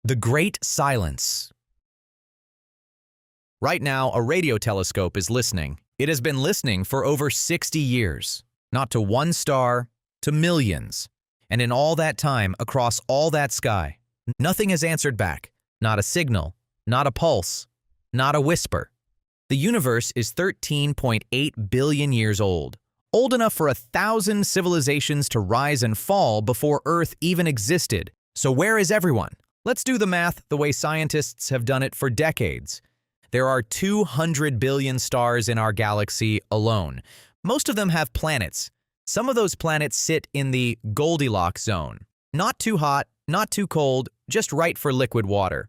The Great Silence. Right now, a radio telescope is listening. It has been listening for over 60 years, not to one star, to millions. And in all that time, across all that sky, nothing has answered back. Not a signal, not a pulse, not a whisper. The universe is 13.8 billion years old enough for 1,000 civilizations to rise and fall before Earth even existed. So where is everyone? Let's do the math the way scientists have done it for decades. There are 200 billion stars in our galaxy alone. Most of them have planets. Some of those planets sit in the Goldilocks zone. Not too hot, not too cold, just right for liquid water.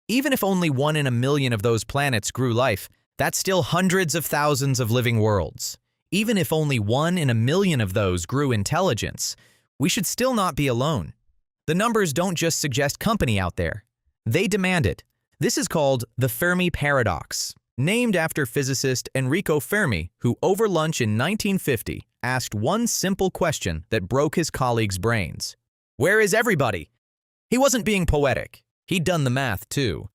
Even if only 1 in a million of those planets grew life, that's still hundreds of thousands of living worlds. Even if only 1 in a million of those grew intelligence, we should still not be alone. The numbers don't just suggest company out there. They demand it. This is called the Fermi Paradox, named after physicist Enrico Fermi, who over lunch in 1950 asked one simple question that broke his colleagues' brains. Where is everybody? He wasn't being poetic. He'd done the math too.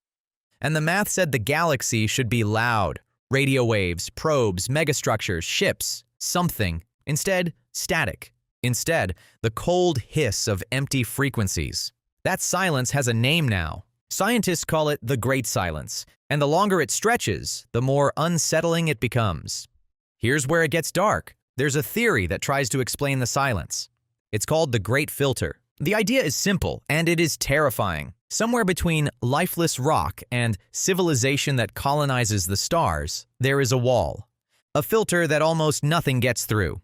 And the math said the galaxy should be loud. Radio waves, probes, megastructures, ships, something. Instead, static. Instead, the cold hiss of empty frequencies. That silence has a name now. Scientists call it the Great Silence, and the longer it stretches, the more unsettling it becomes. Here's where it gets dark. There's a theory that tries to explain the silence. It's called the Great Filter. The idea is simple, and it is terrifying. Somewhere between lifeless rock and civilization that colonizes the stars, there is a wall. A filter that almost nothing gets through.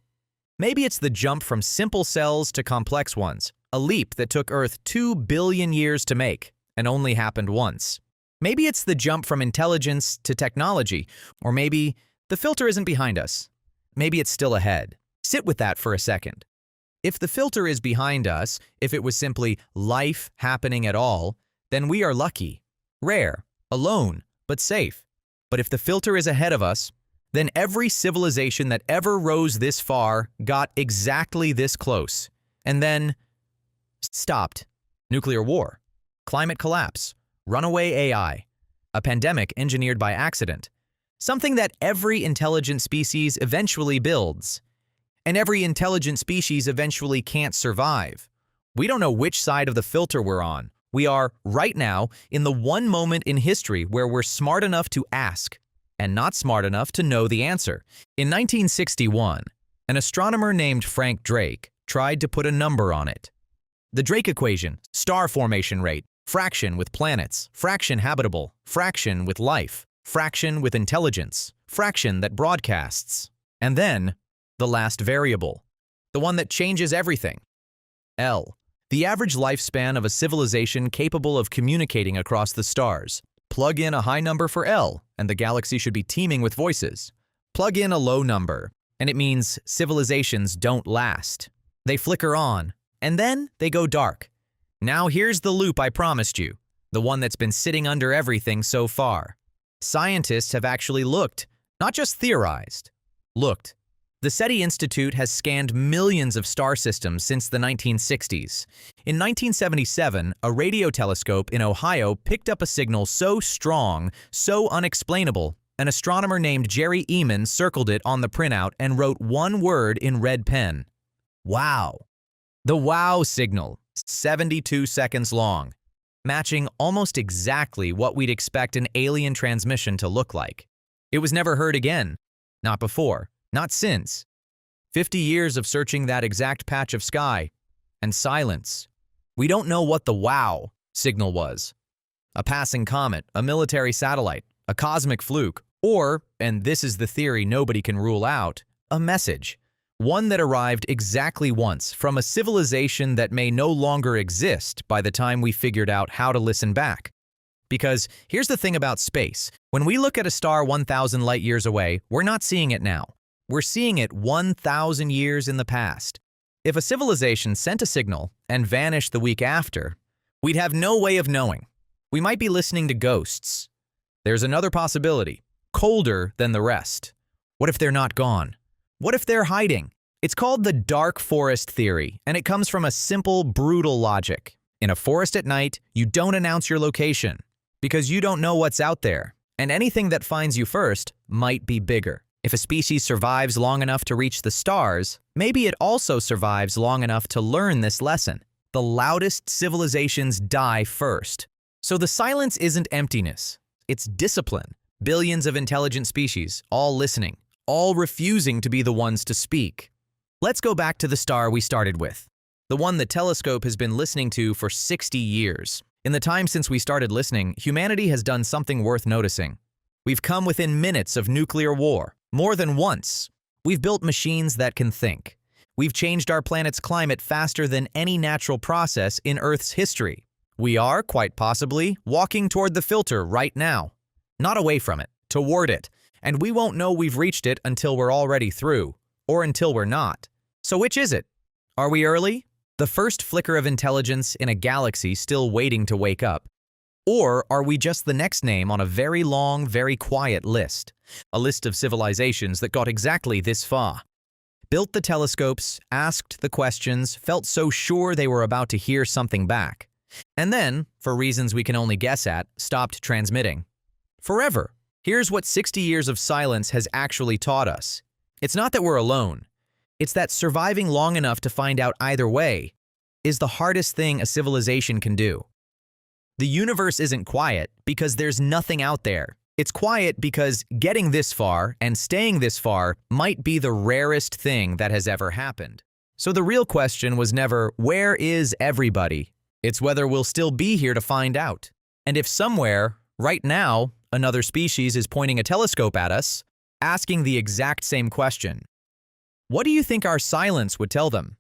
Maybe it's the jump from simple cells to complex ones, a leap that took Earth 2 billion years to make and only happened once. Maybe it's the jump from intelligence to technology, or maybe the filter isn't behind us. Maybe it's still ahead. Sit with that for a second. If the filter is behind us, if it was simply life happening at all, then we are lucky, rare, alone, but safe. But if the filter is ahead of us, then every civilization that ever rose this far got exactly this close, and then stopped. Nuclear war, climate collapse, runaway AI, a pandemic engineered by accident, something that every intelligent species eventually builds. And every intelligent species eventually can't survive. We don't know which side of the filter we're on. We are, right now, in the one moment in history where we're smart enough to ask and not smart enough to know the answer. In 1961, an astronomer named Frank Drake tried to put a number on it. The Drake equation, star formation rate, fraction with planets, fraction habitable, fraction with life, fraction with intelligence, fraction that broadcasts. And then, the last variable, the one that changes everything. L, the average lifespan of a civilization capable of communicating across the stars. Plug in a high number for L, and the galaxy should be teeming with voices. Plug in a low number, and it means civilizations don't last. They flicker on, and then they go dark. Now here's the loop I promised you, the one that's been sitting under everything so far. Scientists have actually looked, not just theorized, looked. The SETI Institute has scanned millions of star systems since the 1960s. In 1977, a radio telescope in Ohio picked up a signal so strong, so unexplainable, an astronomer named Jerry Eman circled it on the printout and wrote one word in red pen. Wow. The wow signal, 72 seconds long, matching almost exactly what we'd expect an alien transmission to look like. It was never heard again. Not before. Not since. 50 years of searching that exact patch of sky, and silence. We don't know what the wow signal was. A passing comet, a military satellite, a cosmic fluke, or, and this is the theory nobody can rule out, a message. One that arrived exactly once from a civilization that may no longer exist by the time we figured out how to listen back. Because here's the thing about space. When we look at a star 1,000 light years away, we're not seeing it now. We're seeing it 1,000 years in the past. If a civilization sent a signal and vanished the week after, we'd have no way of knowing. We might be listening to ghosts. There's another possibility, colder than the rest. What if they're not gone? What if they're hiding? It's called the dark forest theory, and it comes from a simple, brutal logic. In a forest at night, you don't announce your location because you don't know what's out there, and anything that finds you first might be bigger. If a species survives long enough to reach the stars, maybe it also survives long enough to learn this lesson. The loudest civilizations die first. So the silence isn't emptiness, it's discipline. Billions of intelligent species, all listening, all refusing to be the ones to speak. Let's go back to the star we started with, the one the telescope has been listening to for 60 years. In the time since we started listening, humanity has done something worth noticing. We've come within minutes of nuclear war, more than once. We've built machines that can think. We've changed our planet's climate faster than any natural process in Earth's history. We are, quite possibly, walking toward the filter right now. Not away from it, toward it, and we won't know we've reached it until we're already through, or until we're not. So which is it? Are we early? The first flicker of intelligence in a galaxy still waiting to wake up? Or are we just the next name on a very long, very quiet list? A list of civilizations that got exactly this far. Built the telescopes, asked the questions, felt so sure they were about to hear something back. And then, for reasons we can only guess at, stopped transmitting. Forever. Here's what 60 years of silence has actually taught us. It's not that we're alone. It's that surviving long enough to find out either way is the hardest thing a civilization can do. The universe isn't quiet because there's nothing out there. It's quiet because getting this far and staying this far might be the rarest thing that has ever happened. So the real question was never, where is everybody? It's whether we'll still be here to find out. And if somewhere, right now, another species is pointing a telescope at us, asking the exact same question. What do you think our silence would tell them?